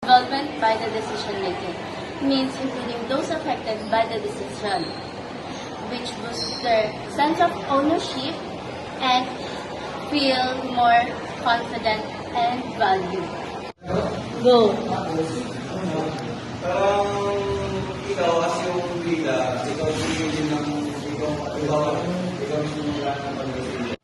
Involvement by the decision making means including those affected by the decision, which boosts their sense of ownership and feel more confident and valued. Go! Parang ikaw as yung bida, ikaw pipili ng ikaw yung lahat ng pag-decision.